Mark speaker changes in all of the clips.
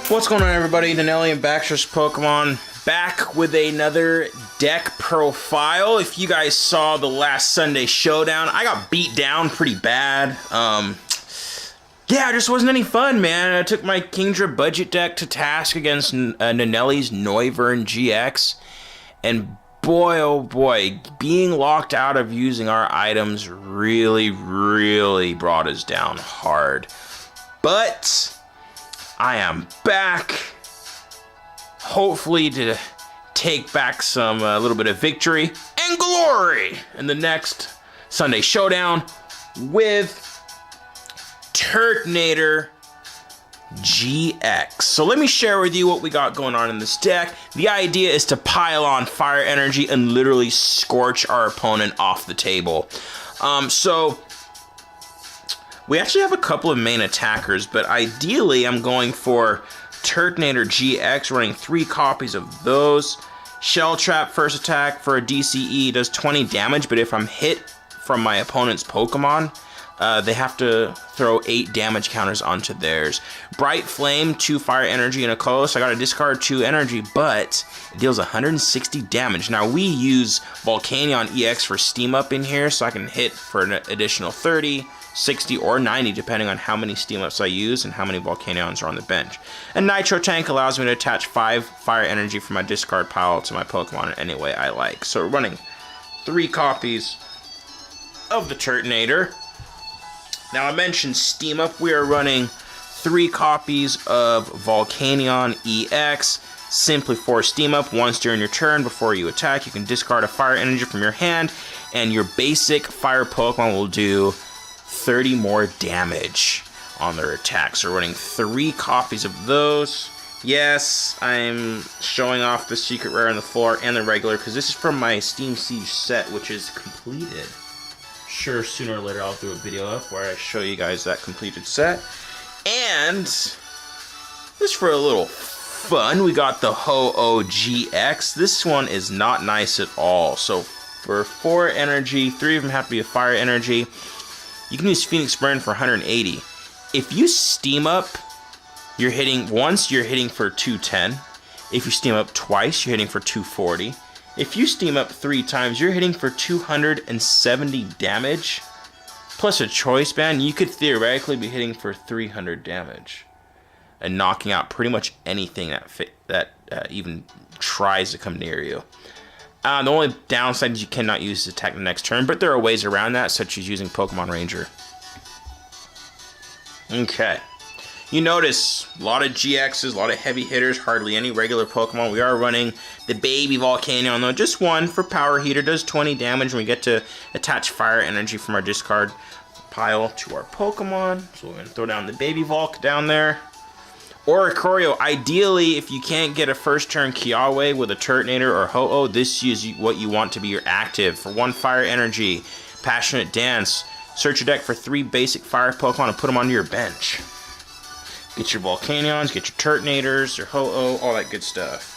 Speaker 1: What's going on, everybody? Denelli and Baxter's Pokemon back with another deck profile. If you guys saw the last Sunday showdown, I got beat down pretty bad. Yeah, it just wasn't any fun, man. I took my Kingdra budget deck to task against Nanelli's Noivern GX, and boy, oh boy, being locked out of using our items really brought us down hard. But I am back, hopefully to take back some little bit of victory and glory in the next Sunday showdown with Turtonator GX. So let me share with you what we got going on in this deck. The idea is to pile on fire energy and literally scorch our opponent off the table. So we actually have a couple of main attackers, but ideally I'm going for Turtonator GX, running 3 copies of those. Shell Trap first attack for a DCE does 20 damage, but if I'm hit from my opponent's Pokemon, they have to throw 8 damage counters onto theirs. Bright Flame, 2 fire energy and a color, so I gotta discard 2 energy, but it deals 160 damage. Now we use Volcanion EX for Steam Up in here, so I can hit for an additional 30, 60, or 90, depending on how many Steam Ups I use and how many Volcanions are on the bench. And Nitro Tank allows me to attach 5 fire energy from my discard pile to my Pokemon in any way I like. So we're running 3 copies of the Turtonator. Now I mentioned Steam Up. We are running 3 copies of Volcanion EX, simply for Steam Up. Once during your turn, before you attack, you can discard a fire energy from your hand, and your basic fire Pokemon will do 30 more damage on their attack. So we're running 3 copies of those. Yes, I'm showing off the secret rare and the full art and the regular, because this is from my Steam Siege set, which is completed. Sure, sooner or later I'll do a video up where I show you guys that completed set. And just for a little fun, we got the Ho-Oh GX. This one is not nice at all. So for 4 energy, 3 of them have to be a fire energy. You can use Phoenix Burn for 180. If you Steam Up, you're hitting once, you're hitting for 210. If you Steam Up twice, you're hitting for 240. If you Steam Up 3 times, you're hitting for 270 damage. Plus a Choice Band, you could theoretically be hitting for 300 damage. And knocking out pretty much anything that even tries to come near you. The only downside is you cannot use this attack the next turn, but there are ways around that, such as using Pokemon Ranger. Okay. You notice a lot of GXs, a lot of heavy hitters, hardly any regular Pokemon. We are running the baby Volcanion, though. Just 1 for Power Heater, does 20 damage, and we get to attach fire energy from our discard pile to our Pokemon. So we're going to throw down the baby Volk down there. Or Ikorio. Ideally, if you can't get a first turn Kiawe with a Turtonator or Ho-Oh, this is what you want to be your active. For 1 fire energy, Passionate Dance. Search your deck for 3 basic fire Pokemon and put them onto your bench. Get your Volcanions, get your Turtonators, your Ho-Oh, all that good stuff.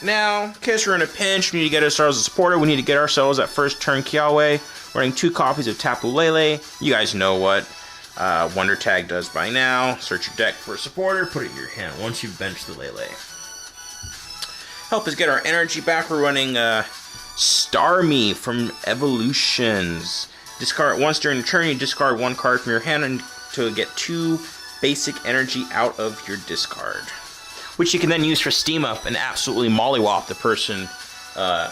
Speaker 1: Now, in case we're in a pinch, we need to get ourselves a supporter. We need to get ourselves that first turn Kiawe. Running 2 copies of Tapu Lele. You guys know what Wonder Tag does by now. Search your deck for a supporter, put it in your hand once you've benched the Lele. Help us get our energy back. We're running Starmie from Evolutions. Discard once during the turn, you discard 1 card from your hand to get 2 basic energy out of your discard, which you can then use for Steam Up and absolutely mollywop the person that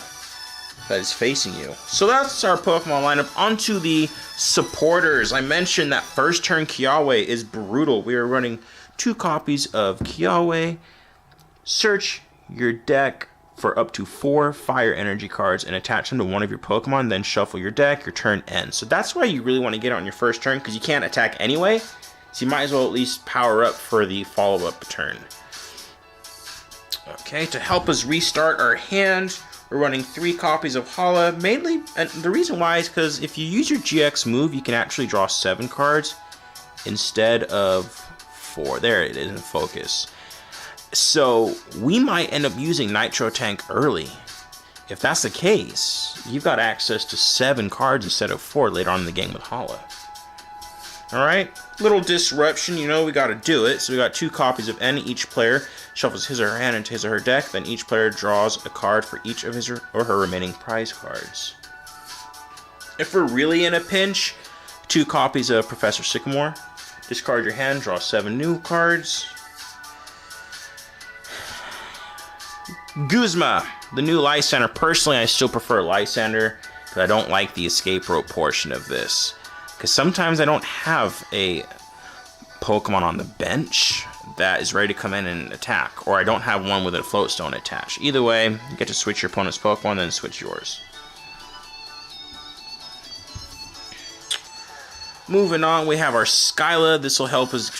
Speaker 1: is facing you. So that's our Pokemon lineup. Onto the supporters. I mentioned that first turn Kiawe is brutal. We are running 2 copies of Kiawe. Search your deck for up to 4 fire energy cards and attach them to one of your Pokemon, then shuffle your deck. Your turn ends. So that's why you really want to get it on your first turn, because you can't attack anyway. So you might as well at least power up for the follow-up turn. Okay, to help us restart our hand, we're running 3 copies of Hala. Mainly, and the reason why is because if you use your GX move, you can actually draw 7 cards instead of 4. There it is in focus. So we might end up using Nitro Tank early. If that's the case, you've got access to 7 cards instead of 4 later on in the game with Hala. Alright, little disruption, you know we gotta do it. So we got 2 copies of N. Each player shuffles his or her hand into his or her deck, then each player draws a card for each of his or her remaining prize cards. If we're really in a pinch, 2 copies of Professor Sycamore. Discard your hand, draw 7 new cards. Guzma, the new Lysander. Personally, I still prefer Lysander, but I don't like the escape rope portion of this. Because sometimes I don't have a Pokemon on the bench that is ready to come in and attack. Or I don't have one with a float stone attached. Either way, you get to switch your opponent's Pokemon, then switch yours. Moving on, we have our Skyla. This will help us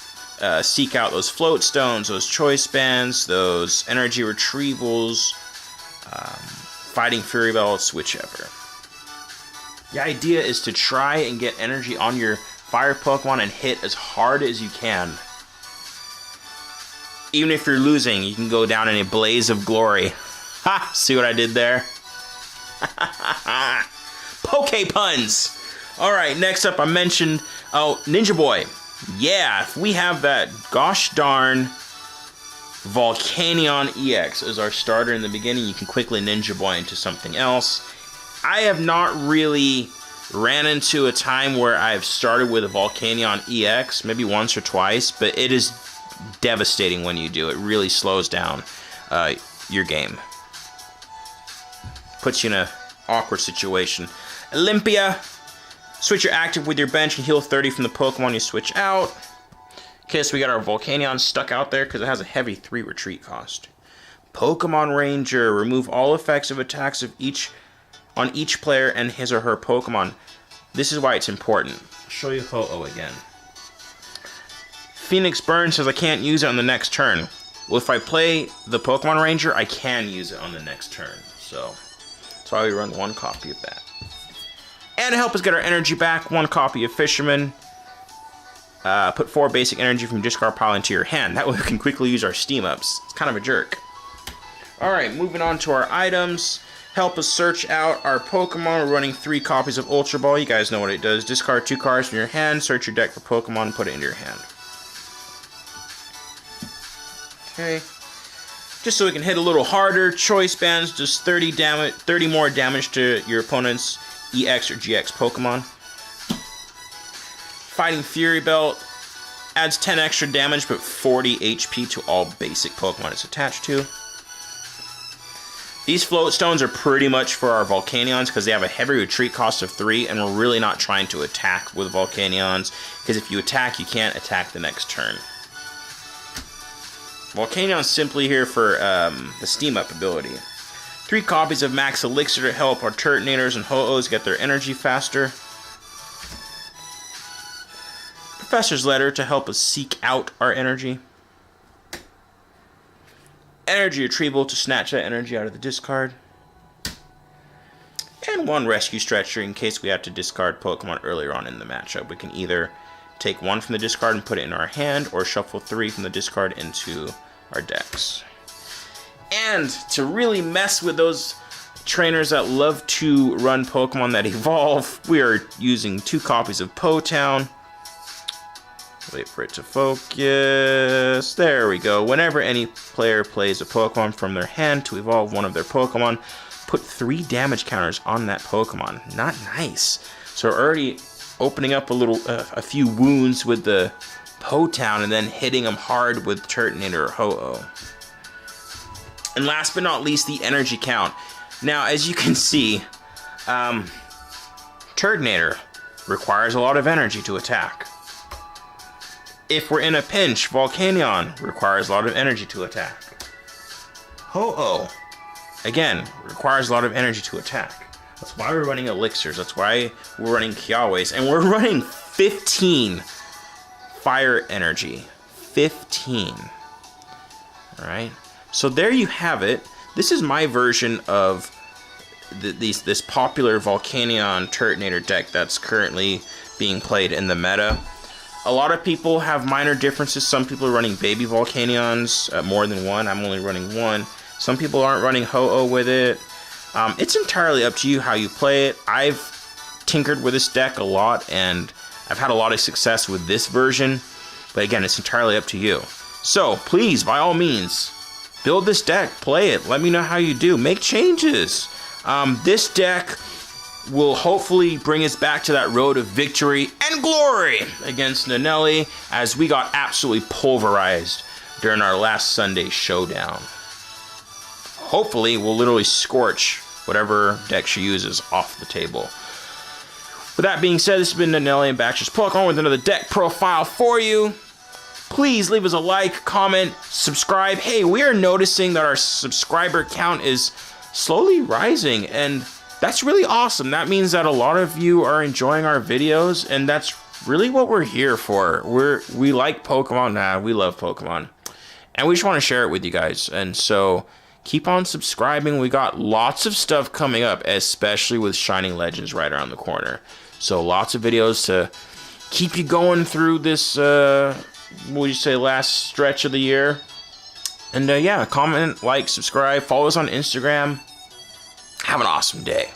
Speaker 1: seek out those float stones, those choice bands, those energy retrievals, fighting fury belts, whichever. The idea is to try and get energy on your fire Pokemon and hit as hard as you can. Even if you're losing, you can go down in a blaze of glory. Ha! See what I did there? Poke puns! Alright, next up I mentioned, Ninja Boy. Yeah, if we have that gosh darn Volcanion EX as our starter in the beginning, you can quickly Ninja Boy into something else. I have not really ran into a time where I've started with a Volcanion EX, maybe once or twice, but it is devastating when you do. It really slows down your game. Puts you in an awkward situation. Olympia. Switch your active with your bench and heal 30 from the Pokemon you switch out. Okay, so we got our Volcanion stuck out there because it has a heavy 3 retreat cost. Pokemon Ranger. Remove all effects of attacks of on each player and his or her Pokemon. This is why it's important. I'll show you Ho-Oh again. Phoenix Burn says I can't use it on the next turn. Well, if I play the Pokemon Ranger, I can use it on the next turn. So, that's why we run 1 copy of that. And to help us get our energy back, 1 copy of Fisherman. Put 4 basic energy from discard pile into your hand. That way we can quickly use our steam ups. It's kind of a jerk. Alright, moving on to our items. Help us search out our Pokemon. We're running 3 copies of Ultra Ball. You guys know what it does. Discard 2 cards from your hand, search your deck for Pokemon, and put it into your hand. Okay. Just so we can hit a little harder, Choice Bands does 30 more damage to your opponent's EX or GX Pokemon. Fighting Fury Belt adds 10 extra damage but 40 HP to all basic Pokemon it's attached to. These float stones are pretty much for our Volcanions because they have a heavy retreat cost of 3 and we're really not trying to attack with Volcanions because if you attack, you can't attack the next turn. Volcanion's simply here for the Steam Up ability. 3 copies of Max Elixir to help our Turtonators and Ho-Ohs get their energy faster. Professor's Letter to help us seek out our energy. Energy Retrieval to snatch that energy out of the discard. And 1 Rescue Stretcher in case we have to discard Pokemon earlier on in the matchup. We can either take 1 from the discard and put it in our hand, or shuffle 3 from the discard into our decks. And to really mess with those trainers that love to run Pokemon that evolve, we are using 2 copies of Po-Town. Wait for it to focus. There we go. Whenever any player plays a Pokemon from their hand to evolve one of their Pokemon, put 3 damage counters on that Pokemon. Not nice. So we're already opening up a few wounds with the Po-Town and then hitting them hard with Turtonator or Ho-Oh. And last but not least, the energy count. Now, as you can see, Turtonator requires a lot of energy to attack. If we're in a pinch, Volcanion requires a lot of energy to attack. Ho-Oh, again, requires a lot of energy to attack. That's why we're running Elixirs. That's why we're running Kiawe's. And we're running 15 fire energy. 15. Alright? So there you have it. This is my version of this popular Volcanion Turtonator deck that's currently being played in the meta. A lot of people have minor differences. Some people are running baby Volcanions, more than 1. I'm only running 1. Some people aren't running Ho-Oh with it. It's entirely up to you how you play it. I've tinkered with this deck a lot, and I've had a lot of success with this version, but again, it's entirely up to you. So please, by all means, build this deck, play it, let me know how you do, make changes. This deck will hopefully bring us back to that road of victory and glory against Nanelli, as we got absolutely pulverized during our last Sunday showdown. Hopefully, we'll literally scorch whatever deck she uses off the table. With that being said, this has been Nanelli and Baxter's Pokemon with another deck profile for you. Please leave us a like, comment, subscribe. Hey, we are noticing that our subscriber count is slowly rising, and that's really awesome. That means that a lot of you are enjoying our videos, and that's really what we're here for. We like Pokemon, we love Pokemon, and we just want to share it with you guys. And so keep on subscribing. We got lots of stuff coming up, especially with Shining Legends right around the corner. So lots of videos to keep you going through this, what would you say, last stretch of the year. And yeah, comment, like, subscribe, follow us on Instagram. Have an awesome day.